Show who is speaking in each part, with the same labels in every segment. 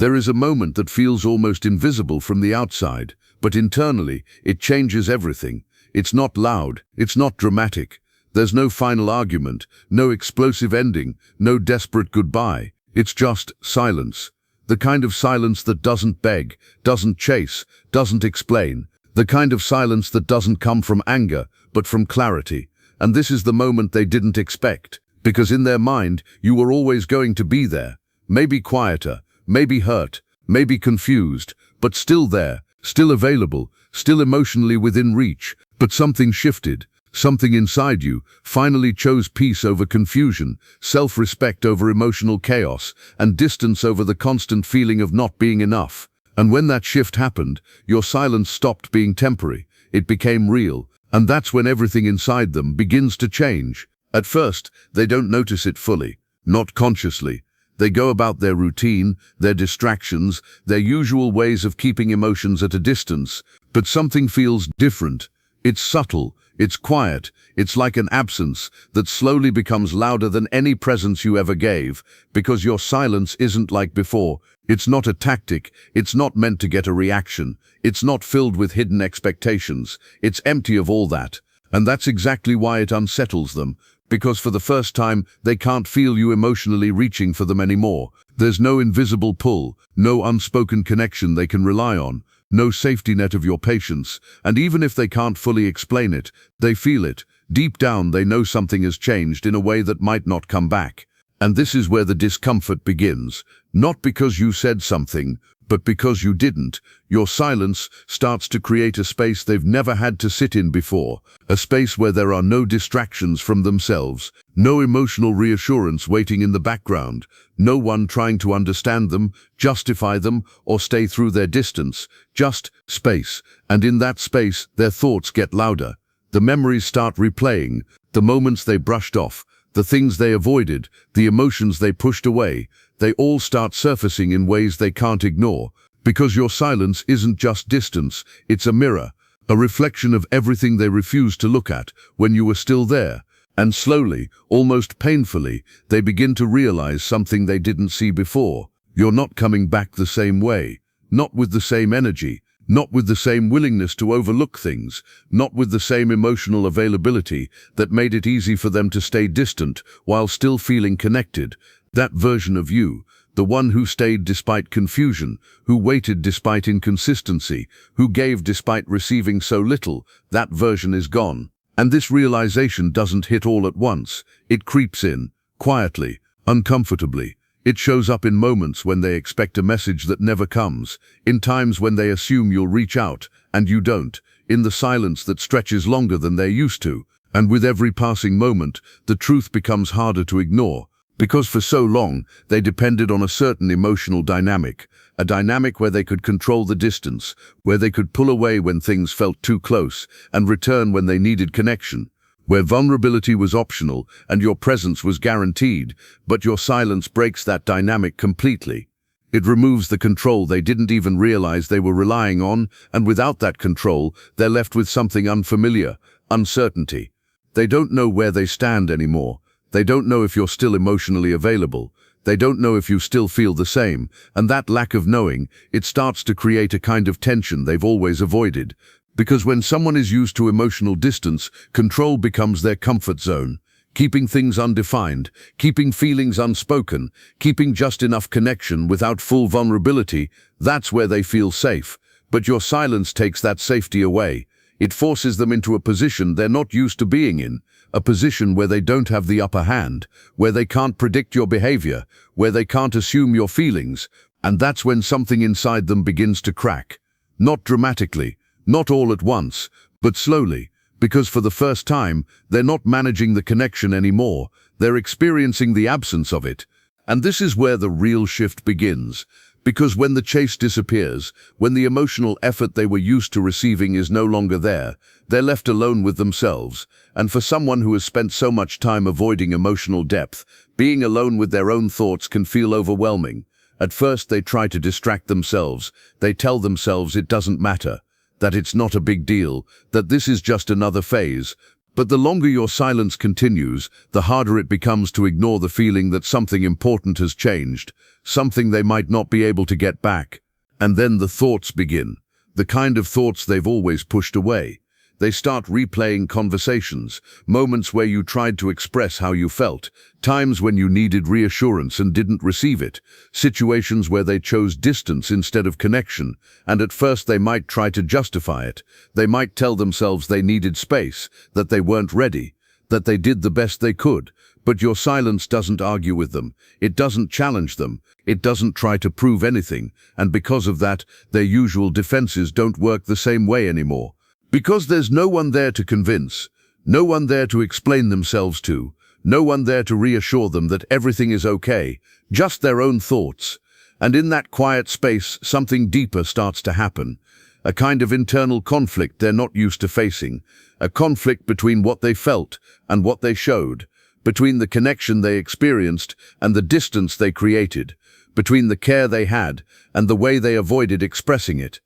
Speaker 1: There is a moment that feels almost invisible from the outside, but internally, it changes everything. It's not loud, it's not dramatic. There's no final argument, no explosive ending, no desperate goodbye. It's just silence. The kind of silence that doesn't beg, doesn't chase, doesn't explain. The kind of silence that doesn't come from anger, but from clarity. And this is the moment they didn't expect. Because in their mind, you were always going to be there. Maybe quieter, maybe hurt, maybe confused, but still there, still available, still emotionally within reach. But something shifted. Something inside you finally chose peace over confusion, self-respect over emotional chaos, and distance over the constant feeling of not being enough. And when that shift happened, your silence stopped being temporary. It became real. And that's when everything inside them begins to change. At first, they don't notice it fully, not consciously. They go about their routine, their distractions, their usual ways of keeping emotions at a distance. But something feels different. It's subtle, it's quiet, it's like an absence that slowly becomes louder than any presence you ever gave, because your silence isn't like before. It's not a tactic, it's not meant to get a reaction, it's not filled with hidden expectations, it's empty of all that. And that's exactly why it unsettles them, because for the first time they can't feel you emotionally reaching for them anymore. There's no invisible pull, no unspoken connection they can rely on. No safety net of your patience, and even if they can't fully explain it, they feel it. Deep down they know something has changed in a way that might not come back. And this is where the discomfort begins. Not because you said something, but because you didn't. Your silence starts to create a space they've never had to sit in before. A space where there are no distractions from themselves, no emotional reassurance waiting in the background, no one trying to understand them, justify them, or stay through their distance. Just space. And in that space, their thoughts get louder. The memories start replaying, the moments they brushed off, the things they avoided, the emotions they pushed away. They all start surfacing in ways they can't ignore. Because your silence isn't just distance, it's a mirror, a reflection of everything they refused to look at when you were still there. And slowly, almost painfully, they begin to realize something they didn't see before. You're not coming back the same way, not with the same energy, not with the same willingness to overlook things, not with the same emotional availability that made it easy for them to stay distant while still feeling connected. That version of you, the one who stayed despite confusion, who waited despite inconsistency, who gave despite receiving so little, that version is gone. And this realization doesn't hit all at once. It creeps in, quietly, uncomfortably. It shows up in moments when they expect a message that never comes, in times when they assume you'll reach out, and you don't, in the silence that stretches longer than they're used to. And with every passing moment, the truth becomes harder to ignore. Because for so long, they depended on a certain emotional dynamic, a dynamic where they could control the distance, where they could pull away when things felt too close, and return when they needed connection, where vulnerability was optional and your presence was guaranteed, but your silence breaks that dynamic completely. It removes the control they didn't even realize they were relying on, and without that control, they're left with something unfamiliar, uncertainty. They don't know where they stand anymore. They don't know if you're still emotionally available. They don't know if you still feel the same, and that lack of knowing, it starts to create a kind of tension they've always avoided. Because when someone is used to emotional distance, control becomes their comfort zone. Keeping things undefined, keeping feelings unspoken, keeping just enough connection without full vulnerability, that's where they feel safe. But your silence takes that safety away. It forces them into a position they're not used to being in, a position where they don't have the upper hand, where they can't predict your behavior, where they can't assume your feelings, and that's when something inside them begins to crack. Not dramatically, not all at once, but slowly, because for the first time, they're not managing the connection anymore, they're experiencing the absence of it. And this is where the real shift begins. Because when the chase disappears, when the emotional effort they were used to receiving is no longer there, they're left alone with themselves. And for someone who has spent so much time avoiding emotional depth, being alone with their own thoughts can feel overwhelming. At first they try to distract themselves. They tell themselves it doesn't matter, that it's not a big deal, that this is just another phase. But the longer your silence continues, the harder it becomes to ignore the feeling that something important has changed, something they might not be able to get back. And then the thoughts begin, the kind of thoughts they've always pushed away. They start replaying conversations, moments where you tried to express how you felt, times when you needed reassurance and didn't receive it, situations where they chose distance instead of connection, and at first they might try to justify it. They might tell themselves they needed space, that they weren't ready, that they did the best they could. But your silence doesn't argue with them, it doesn't challenge them, it doesn't try to prove anything, and because of that, their usual defenses don't work the same way anymore. Because there's no one there to convince, no one there to explain themselves to, no one there to reassure them that everything is okay, just their own thoughts. And in that quiet space, something deeper starts to happen. A kind of internal conflict they're not used to facing, a conflict between what they felt and what they showed, between the connection they experienced and the distance they created, between the care they had and the way they avoided expressing it.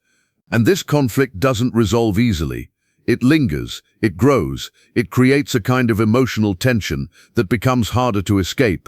Speaker 1: And this conflict doesn't resolve easily. It lingers, it grows, it creates a kind of emotional tension that becomes harder to escape.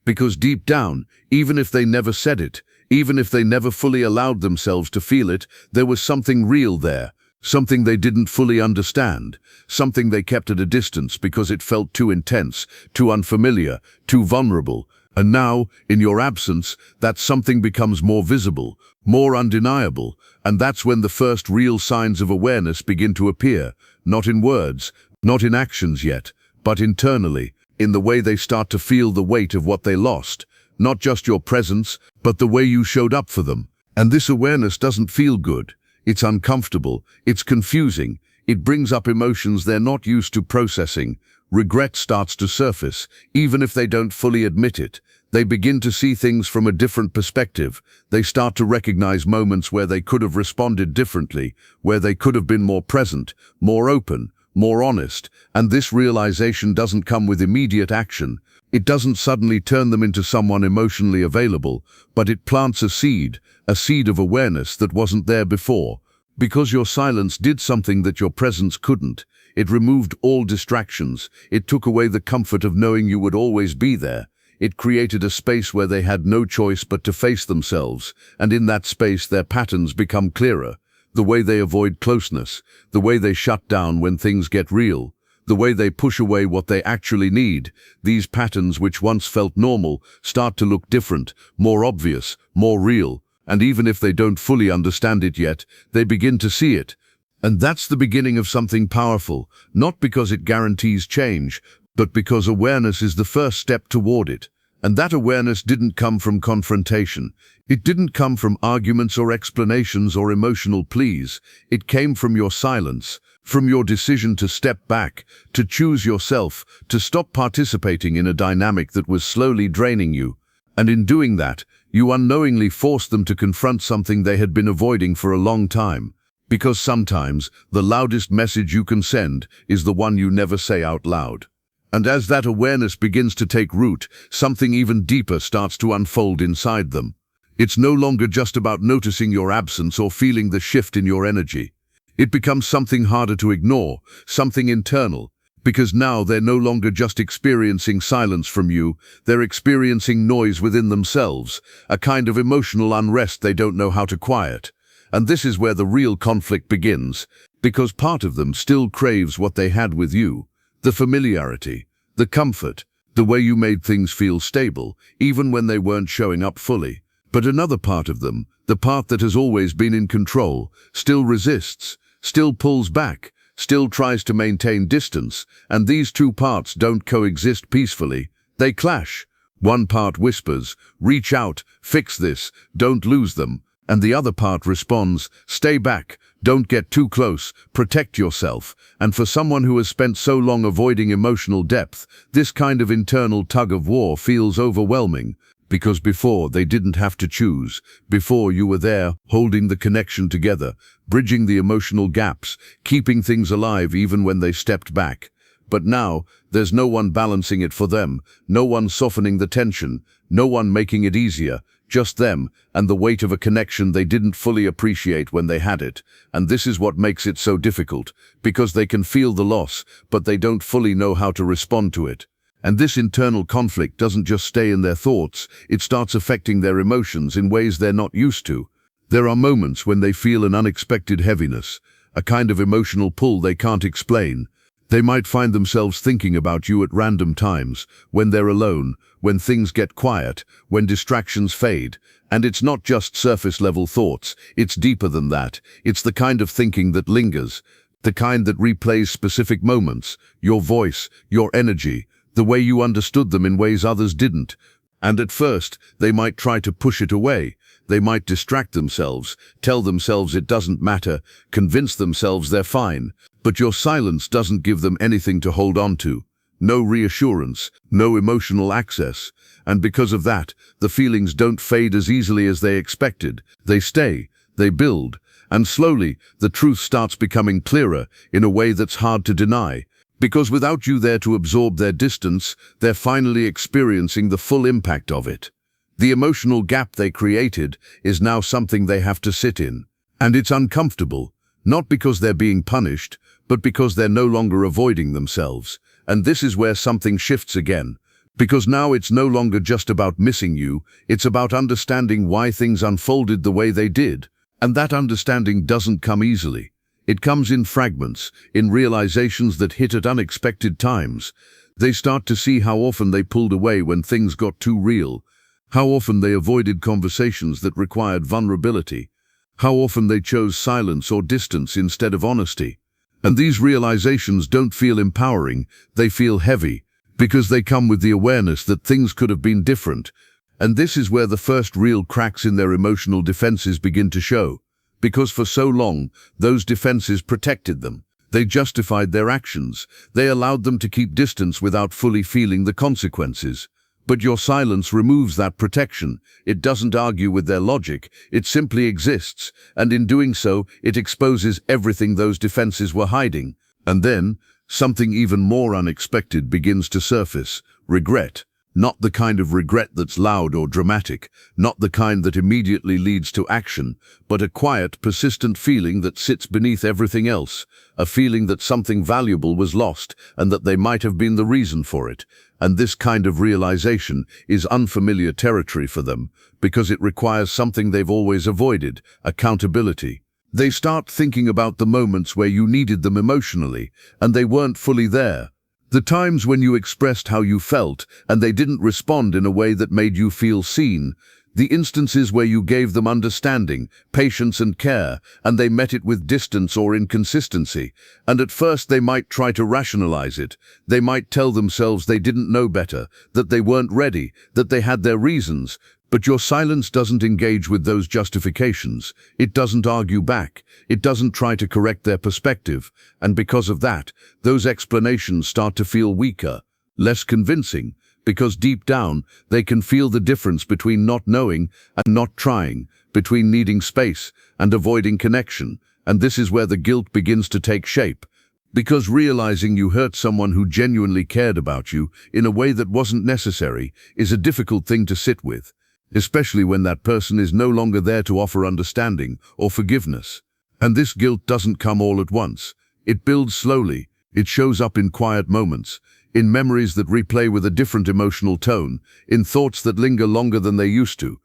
Speaker 1: Because deep down, even if they never said it, even if they never fully allowed themselves to feel it, there was something real there, something they didn't fully understand, something they kept at a distance because it felt too intense, too unfamiliar, too vulnerable. And now, in your absence, that something becomes more visible, more undeniable, and that's when the first real signs of awareness begin to appear, not in words, not in actions yet, but internally, in the way they start to feel the weight of what they lost, not just your presence, but the way you showed up for them. And this awareness doesn't feel good. It's uncomfortable, it's confusing, it brings up emotions they're not used to processing. Regret starts to surface, even if they don't fully admit it. They begin to see things from a different perspective. They start to recognize moments where they could have responded differently, where they could have been more present, more open, more honest. And this realization doesn't come with immediate action. It doesn't suddenly turn them into someone emotionally available, but it plants a seed of awareness that wasn't there before. Because your silence did something that your presence couldn't. It removed all distractions. It took away the comfort of knowing you would always be there. It created a space where they had no choice but to face themselves, and in that space their patterns become clearer. The way they avoid closeness, the way they shut down when things get real, the way they push away what they actually need. These patterns, which once felt normal, start to look different, more obvious, more real. And even if they don't fully understand it yet, they begin to see it. And that's the beginning of something powerful, not because it guarantees change, but because awareness is the first step toward it. And that awareness didn't come from confrontation. It didn't come from arguments or explanations or emotional pleas. It came from your silence, from your decision to step back, to choose yourself, to stop participating in a dynamic that was slowly draining you. And in doing that, you unknowingly forced them to confront something they had been avoiding for a long time. Because sometimes, the loudest message you can send is the one you never say out loud. And as that awareness begins to take root, something even deeper starts to unfold inside them. It's no longer just about noticing your absence or feeling the shift in your energy. It becomes something harder to ignore, something internal. Because now they're no longer just experiencing silence from you, they're experiencing noise within themselves, a kind of emotional unrest they don't know how to quiet. And this is where the real conflict begins, because part of them still craves what they had with you, the familiarity, the comfort, the way you made things feel stable, even when they weren't showing up fully. But another part of them, the part that has always been in control, still resists, still pulls back, still tries to maintain distance, and these two parts don't coexist peacefully. They clash. One part whispers, "Reach out, fix this, don't lose them," and the other part responds, "Stay back, don't get too close, protect yourself." And for someone who has spent so long avoiding emotional depth, this kind of internal tug-of-war feels overwhelming. Because before, they didn't have to choose. Before, you were there, holding the connection together, bridging the emotional gaps, keeping things alive even when they stepped back. But now, there's no one balancing it for them, no one softening the tension, no one making it easier. just them, and the weight of a connection they didn't fully appreciate when they had it. And this is what makes it so difficult, because they can feel the loss, but they don't fully know how to respond to it. And this internal conflict doesn't just stay in their thoughts, it starts affecting their emotions in ways they're not used to. There are moments when they feel an unexpected heaviness, a kind of emotional pull they can't explain. They might find themselves thinking about you at random times, when they're alone, when things get quiet, when distractions fade. And it's not just surface-level thoughts, it's deeper than that. It's the kind of thinking that lingers, the kind that replays specific moments, your voice, your energy, the way you understood them in ways others didn't. And at first, they might try to push it away. They might distract themselves, tell themselves it doesn't matter, convince themselves they're fine. But your silence doesn't give them anything to hold on to. No reassurance, no emotional access. And because of that, the feelings don't fade as easily as they expected. They stay, they build, and slowly the truth starts becoming clearer in a way that's hard to deny. Because without you there to absorb their distance, they're finally experiencing the full impact of it. The emotional gap they created is now something they have to sit in. And it's uncomfortable, not because they're being punished, but because they're no longer avoiding themselves. And this is where something shifts again. Because now it's no longer just about missing you, it's about understanding why things unfolded the way they did. And that understanding doesn't come easily. It comes in fragments, in realizations that hit at unexpected times. They start to see how often they pulled away when things got too real, how often they avoided conversations that required vulnerability, how often they chose silence or distance instead of honesty. And these realizations don't feel empowering, they feel heavy, because they come with the awareness that things could have been different. And this is where the first real cracks in their emotional defenses begin to show. Because for so long, those defenses protected them. They justified their actions. They allowed them to keep distance without fully feeling the consequences. But your silence removes that protection. It doesn't argue with their logic. It simply exists. And in doing so, it exposes everything those defenses were hiding. And then, something even more unexpected begins to surface. Regret. Not the kind of regret that's loud or dramatic, not the kind that immediately leads to action, but a quiet, persistent feeling that sits beneath everything else, a feeling that something valuable was lost and that they might have been the reason for it. And this kind of realization is unfamiliar territory for them, because it requires something they've always avoided: accountability. They start thinking about the moments where you needed them emotionally, and they weren't fully there. The times when you expressed how you felt, and they didn't respond in a way that made you feel seen. The instances where you gave them understanding, patience and care, and they met it with distance or inconsistency. And at first they might try to rationalize it. They might tell themselves they didn't know better, that they weren't ready, that they had their reasons. But your silence doesn't engage with those justifications. It doesn't argue back. It doesn't try to correct their perspective. And because of that, those explanations start to feel weaker, less convincing, because deep down, they can feel the difference between not knowing and not trying, between needing space and avoiding connection. And this is where the guilt begins to take shape. Because realizing you hurt someone who genuinely cared about you in a way that wasn't necessary is a difficult thing to sit with, especially when that person is no longer there to offer understanding or forgiveness. And this guilt doesn't come all at once. It builds slowly. It shows up in quiet moments, in memories that replay with a different emotional tone, in thoughts that linger longer than they used to.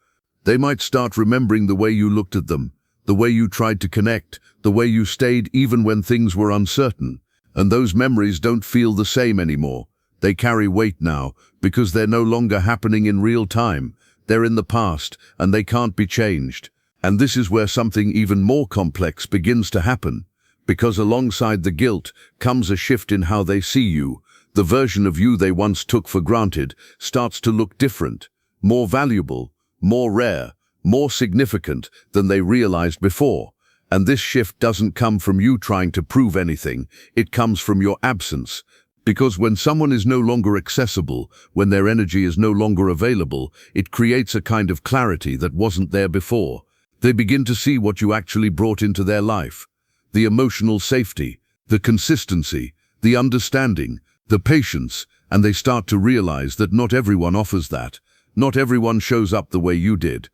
Speaker 1: They might start remembering the way you looked at them, the way you tried to connect, the way you stayed even when things were uncertain. And those memories don't feel the same anymore. They carry weight now, because they're no longer happening in real time. They're in the past, and they can't be changed. And this is where something even more complex begins to happen. Because alongside the guilt comes a shift in how they see you. The version of you they once took for granted starts to look different, more valuable, more rare, more significant than they realized before. And this shift doesn't come from you trying to prove anything. It comes from your absence. Because when someone is no longer accessible, when their energy is no longer available, it creates a kind of clarity that wasn't there before. They begin to see what you actually brought into their life. The emotional safety, the consistency, the understanding, the patience, and they start to realize that not everyone offers that. Not everyone shows up the way you did.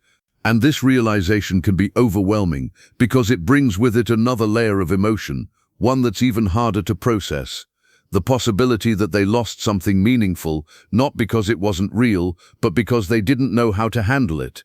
Speaker 1: And this realization can be overwhelming because it brings with it another layer of emotion, one that's even harder to process. The possibility that they lost something meaningful, not because it wasn't real, but because they didn't know how to handle it.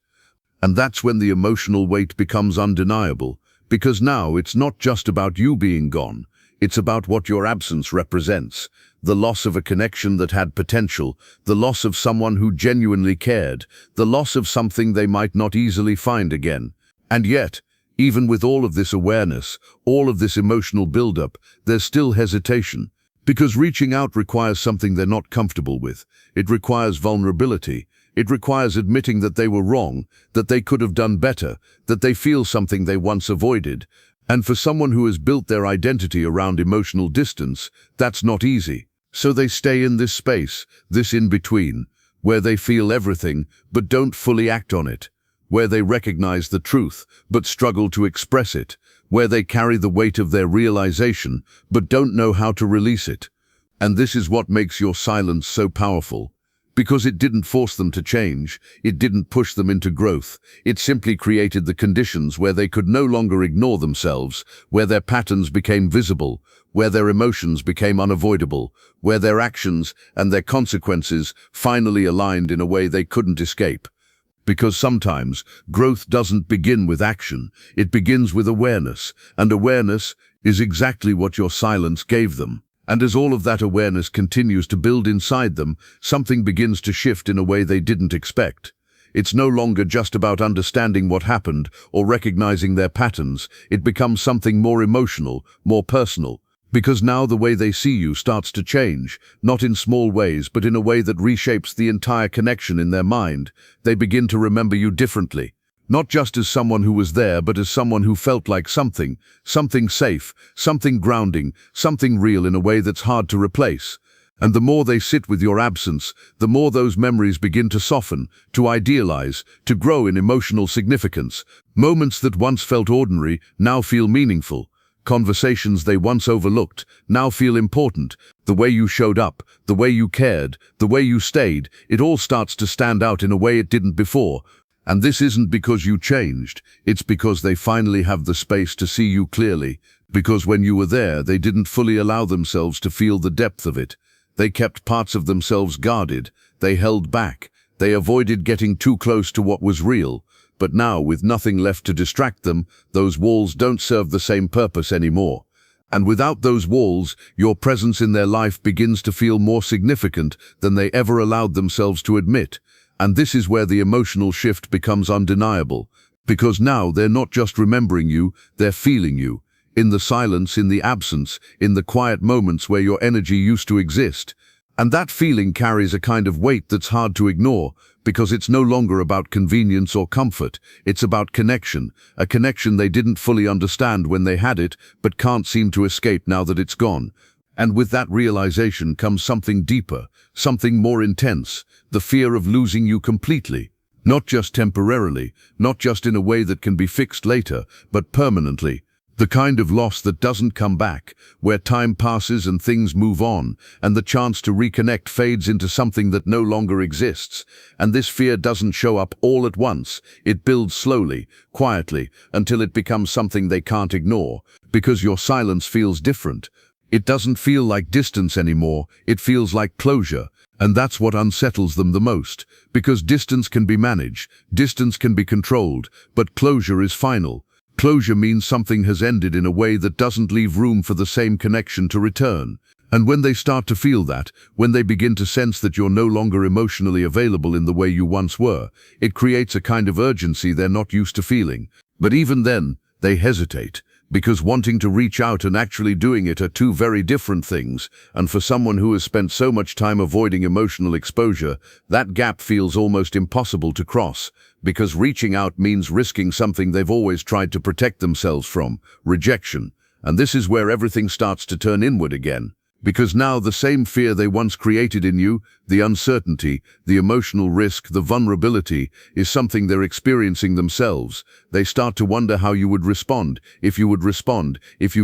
Speaker 1: And that's when the emotional weight becomes undeniable, because now it's not just about you being gone, it's about what your absence represents. The loss of a connection that had potential, the loss of someone who genuinely cared, the loss of something they might not easily find again. And yet, even with all of this awareness, all of this emotional buildup, there's still hesitation. Because reaching out requires something they're not comfortable with. It requires vulnerability. It requires admitting that they were wrong, that they could have done better, that they feel something they once avoided. And for someone who has built their identity around emotional distance, that's not easy. So they stay in this space, this in-between, where they feel everything but don't fully act on it, where they recognize the truth but struggle to express it, where they carry the weight of their realization but don't know how to release it. And this is what makes your silence so powerful. Because it didn't force them to change, it didn't push them into growth, it simply created the conditions where they could no longer ignore themselves, where their patterns became visible, where their emotions became unavoidable, where their actions and their consequences finally aligned in a way they couldn't escape. Because sometimes growth doesn't begin with action, it begins with awareness, and awareness is exactly what your silence gave them. And as all of that awareness continues to build inside them, something begins to shift in a way they didn't expect. It's no longer just about understanding what happened or recognizing their patterns. It becomes something more emotional, more personal. Because now the way they see you starts to change, not in small ways, but in a way that reshapes the entire connection in their mind. They begin to remember you differently. Not just as someone who was there, but as someone who felt like something safe, something grounding, something real in a way that's hard to replace. And the more they sit with your absence, the more those memories begin to soften, to idealize, to grow in emotional significance. Moments that once felt ordinary now feel meaningful. Conversations they once overlooked now feel important. The way you showed up, the way you cared, the way you stayed, it all starts to stand out in a way it didn't before. And this isn't because you changed, it's because they finally have the space to see you clearly. Because when you were there, they didn't fully allow themselves to feel the depth of it. They kept parts of themselves guarded, they held back, they avoided getting too close to what was real. But now, with nothing left to distract them, those walls don't serve the same purpose anymore. And without those walls, your presence in their life begins to feel more significant than they ever allowed themselves to admit. And this is where the emotional shift becomes undeniable, because now they're not just remembering you, they're feeling you. In the silence, in the absence, in the quiet moments where your energy used to exist. And that feeling carries a kind of weight that's hard to ignore, because it's no longer about convenience or comfort, it's about connection, a connection they didn't fully understand when they had it, but can't seem to escape now that it's gone. And with that realization comes something deeper, something more intense, the fear of losing you completely. Not just temporarily, not just in a way that can be fixed later, but permanently. The kind of loss that doesn't come back, where time passes and things move on, and the chance to reconnect fades into something that no longer exists. And this fear doesn't show up all at once. It builds slowly, quietly, until it becomes something they can't ignore, because your silence feels different. It doesn't feel like distance anymore, it feels like closure. And that's what unsettles them the most, because distance can be managed, distance can be controlled, but closure is final. Closure means something has ended in a way that doesn't leave room for the same connection to return. And when they start to feel that, when they begin to sense that you're no longer emotionally available in the way you once were, it creates a kind of urgency they're not used to feeling. But even then, they hesitate. Because wanting to reach out and actually doing it are two very different things, and for someone who has spent so much time avoiding emotional exposure, that gap feels almost impossible to cross, because reaching out means risking something they've always tried to protect themselves from, rejection. And this is where everything starts to turn inward again. Because now the same fear they once created in you, the uncertainty, the emotional risk, the vulnerability, is something they're experiencing themselves. They start to wonder how you would respond, if you've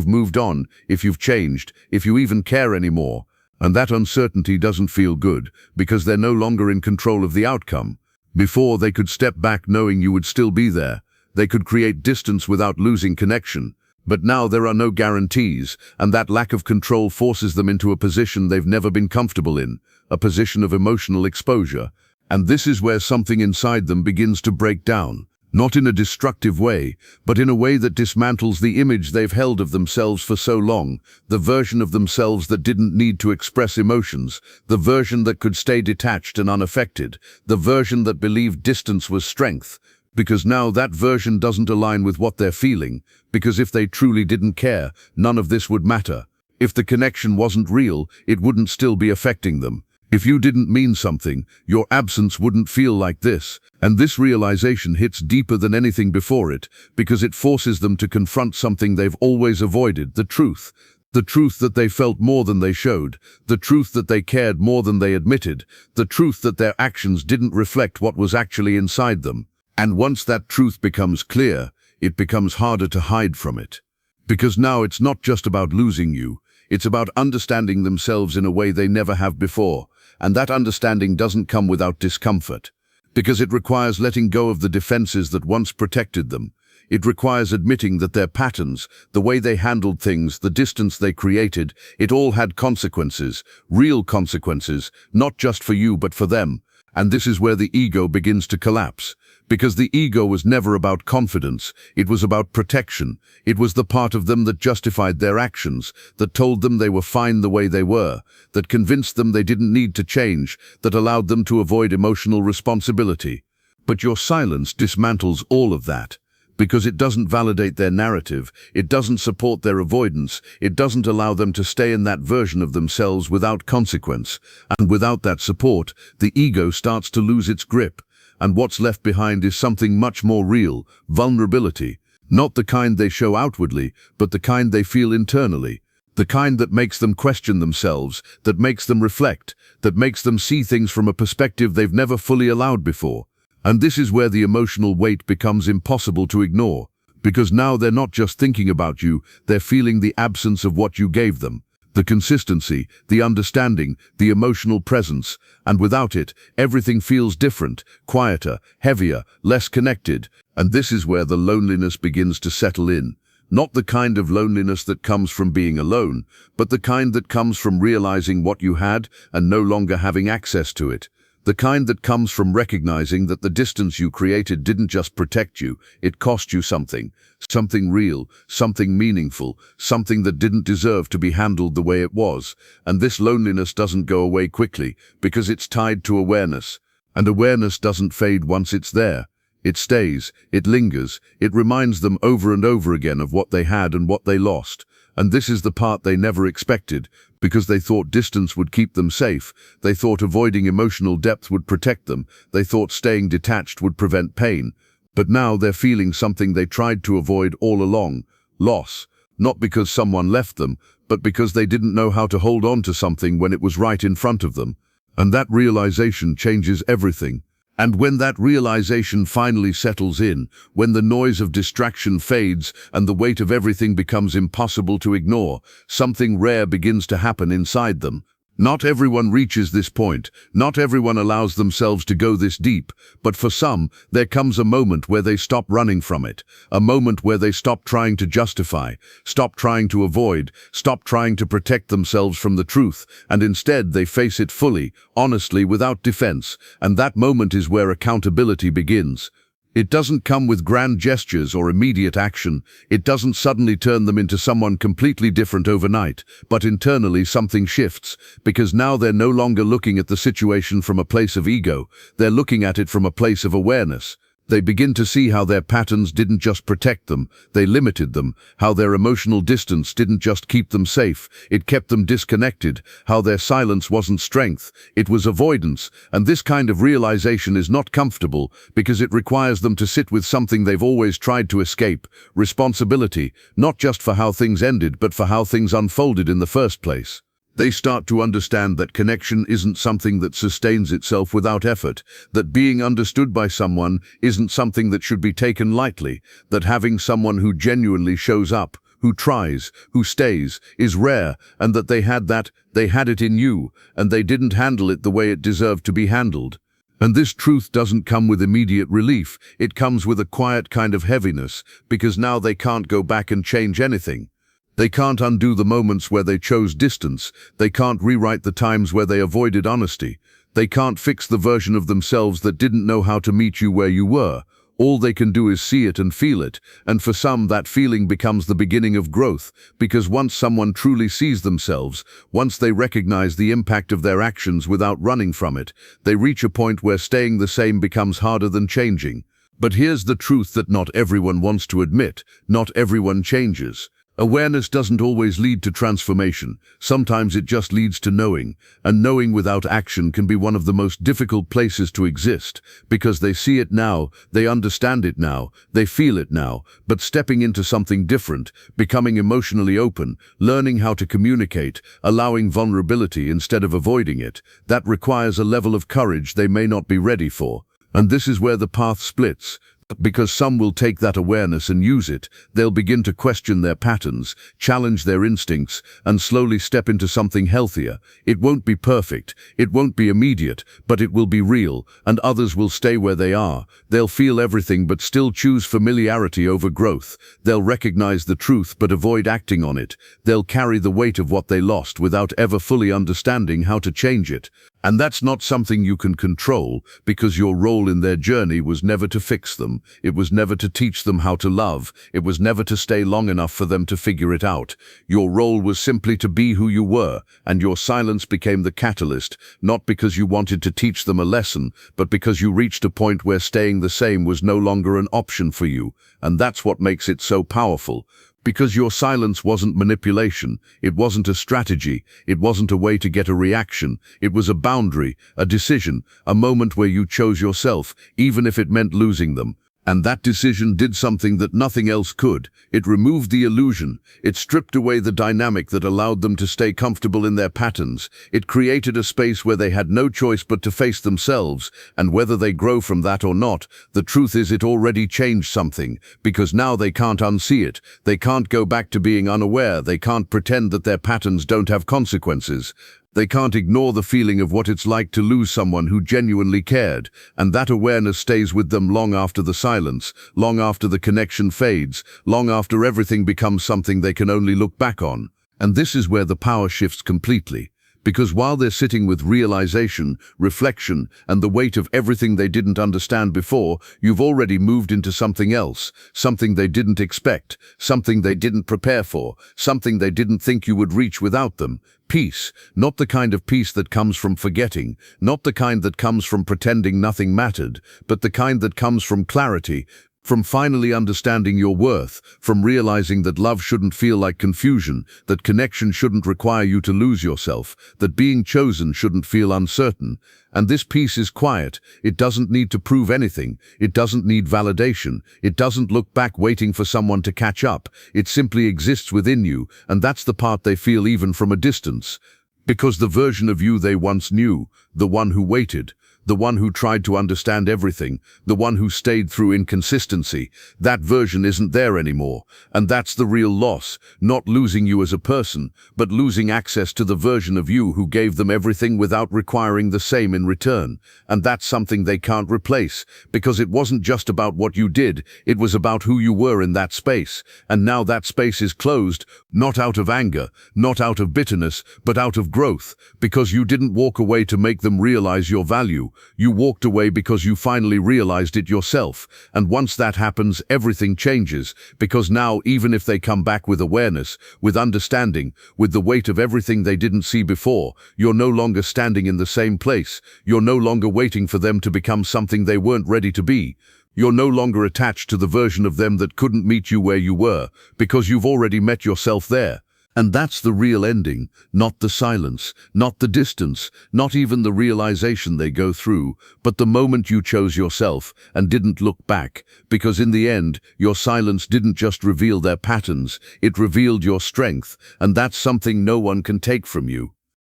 Speaker 1: moved on, if you've changed, if you even care anymore. And that uncertainty doesn't feel good, because they're no longer in control of the outcome. Before, they could step back knowing you would still be there. They could create distance without losing connection. But now there are no guarantees, and that lack of control forces them into a position they've never been comfortable in, a position of emotional exposure. And this is where something inside them begins to break down. Not in a destructive way, but in a way that dismantles the image they've held of themselves for so long, the version of themselves that didn't need to express emotions, the version that could stay detached and unaffected, the version that believed distance was strength. Because now that version doesn't align with what they're feeling, because if they truly didn't care, none of this would matter. If the connection wasn't real, it wouldn't still be affecting them. If you didn't mean something, your absence wouldn't feel like this. And this realization hits deeper than anything before it, because it forces them to confront something they've always avoided, the truth. The truth that they felt more than they showed, the truth that they cared more than they admitted, the truth that their actions didn't reflect what was actually inside them. And once that truth becomes clear, it becomes harder to hide from it. Because now it's not just about losing you, it's about understanding themselves in a way they never have before. And that understanding doesn't come without discomfort, because it requires letting go of the defenses that once protected them. It requires admitting that their patterns, the way they handled things, the distance they created, it all had consequences, real consequences, not just for you but for them. And this is where the ego begins to collapse. Because the ego was never about confidence, it was about protection. It was the part of them that justified their actions, that told them they were fine the way they were, that convinced them they didn't need to change, that allowed them to avoid emotional responsibility. But your silence dismantles all of that. Because it doesn't validate their narrative, it doesn't support their avoidance, it doesn't allow them to stay in that version of themselves without consequence. And without that support, the ego starts to lose its grip. And what's left behind is something much more real, vulnerability. Not the kind they show outwardly, but the kind they feel internally. The kind that makes them question themselves, that makes them reflect, that makes them see things from a perspective they've never fully allowed before. And this is where the emotional weight becomes impossible to ignore. Because now they're not just thinking about you, they're feeling the absence of what you gave them. The consistency, the understanding, the emotional presence, and without it, everything feels different, quieter, heavier, less connected. And this is where the loneliness begins to settle in. Not the kind of loneliness that comes from being alone, but the kind that comes from realizing what you had and no longer having access to it. The kind that comes from recognizing that the distance you created didn't just protect you, it cost you something. Something real, something meaningful, something that didn't deserve to be handled the way it was. And this loneliness doesn't go away quickly, because it's tied to awareness. And awareness doesn't fade once it's there. It stays, it lingers, it reminds them over and over again of what they had and what they lost. And this is the part they never expected, because they thought distance would keep them safe. They thought avoiding emotional depth would protect them. They thought staying detached would prevent pain. But now they're feeling something they tried to avoid all along: loss. Not because someone left them, but because they didn't know how to hold on to something when it was right in front of them. And that realization changes everything. And when that realization finally settles in, when the noise of distraction fades and the weight of everything becomes impossible to ignore, something rare begins to happen inside them. Not everyone reaches this point, not everyone allows themselves to go this deep, but for some, there comes a moment where they stop running from it, a moment where they stop trying to justify, stop trying to avoid, stop trying to protect themselves from the truth, and instead they face it fully, honestly, without defense, and that moment is where accountability begins. It doesn't come with grand gestures or immediate action. It doesn't suddenly turn them into someone completely different overnight, but internally something shifts, because now they're no longer looking at the situation from a place of ego, they're looking at it from a place of awareness. They begin to see how their patterns didn't just protect them, they limited them, how their emotional distance didn't just keep them safe, it kept them disconnected, how their silence wasn't strength, it was avoidance. And this kind of realization is not comfortable, because it requires them to sit with something they've always tried to escape: responsibility, not just for how things ended, but for how things unfolded in the first place. They start to understand that connection isn't something that sustains itself without effort, that being understood by someone isn't something that should be taken lightly, that having someone who genuinely shows up, who tries, who stays, is rare, and that they had it in you, and they didn't handle it the way it deserved to be handled. And this truth doesn't come with immediate relief, it comes with a quiet kind of heaviness, because now they can't go back and change anything. They can't undo the moments where they chose distance, they can't rewrite the times where they avoided honesty, they can't fix the version of themselves that didn't know how to meet you where you were. All they can do is see it and feel it, and for some that feeling becomes the beginning of growth, because once someone truly sees themselves, once they recognize the impact of their actions without running from it, they reach a point where staying the same becomes harder than changing. But here's the truth that not everyone wants to admit: not everyone changes. Awareness doesn't always lead to transformation. Sometimes it just leads to knowing, and knowing without action can be one of the most difficult places to exist, because they see it now, they understand it now, they feel it now, but stepping into something different, becoming emotionally open, learning how to communicate, allowing vulnerability instead of avoiding it, that requires a level of courage they may not be ready for. And this is where the path splits. Because some will take that awareness and use it, they'll begin to question their patterns, challenge their instincts, and slowly step into something healthier. It won't be perfect, it won't be immediate, but it will be real, and others will stay where they are. They'll feel everything but still choose familiarity over growth. They'll recognize the truth but avoid acting on it. They'll carry the weight of what they lost without ever fully understanding how to change it. And that's not something you can control, because your role in their journey was never to fix them, it was never to teach them how to love, it was never to stay long enough for them to figure it out. Your role was simply to be who you were, and your silence became the catalyst, not because you wanted to teach them a lesson, but because you reached a point where staying the same was no longer an option for you. And that's what makes it so powerful. Because your silence wasn't manipulation, it wasn't a strategy, it wasn't a way to get a reaction, it was a boundary, a decision, a moment where you chose yourself, even if it meant losing them. And that decision did something that nothing else could. It removed the illusion. It stripped away the dynamic that allowed them to stay comfortable in their patterns. It created a space where they had no choice but to face themselves. And whether they grow from that or not, the truth is it already changed something. Because now they can't unsee it. They can't go back to being unaware. They can't pretend that their patterns don't have consequences. They can't ignore the feeling of what it's like to lose someone who genuinely cared, and that awareness stays with them long after the silence, long after the connection fades, long after everything becomes something they can only look back on. And this is where the power shifts completely. Because while they're sitting with realization, reflection, and the weight of everything they didn't understand before, you've already moved into something else, something they didn't expect, something they didn't prepare for, something they didn't think you would reach without them. Peace, not the kind of peace that comes from forgetting, not the kind that comes from pretending nothing mattered, but the kind that comes from clarity, from finally understanding your worth, from realizing that love shouldn't feel like confusion, that connection shouldn't require you to lose yourself, that being chosen shouldn't feel uncertain. And this peace is quiet. It doesn't need to prove anything. It doesn't need validation. It doesn't look back waiting for someone to catch up. It simply exists within you, and that's the part they feel even from a distance. Because the version of you they once knew, the one who waited, the one who tried to understand everything, the one who stayed through inconsistency, that version isn't there anymore. And that's the real loss, not losing you as a person, but losing access to the version of you who gave them everything without requiring the same in return. And that's something they can't replace, because it wasn't just about what you did, it was about who you were in that space. And now that space is closed, not out of anger, not out of bitterness, but out of growth, because you didn't walk away to make them realize your value. You walked away because you finally realized it yourself. And once that happens, everything changes, because now even if they come back with awareness, with understanding, with the weight of everything they didn't see before, you're no longer standing in the same place. You're no longer waiting for them to become something they weren't ready to be. You're no longer attached to the version of them that couldn't meet you where you were, because you've already met yourself there. And that's the real ending, not the silence, not the distance, not even the realization they go through, but the moment you chose yourself and didn't look back, because in the end, your silence didn't just reveal their patterns, it revealed your strength, and that's something no one can take from you.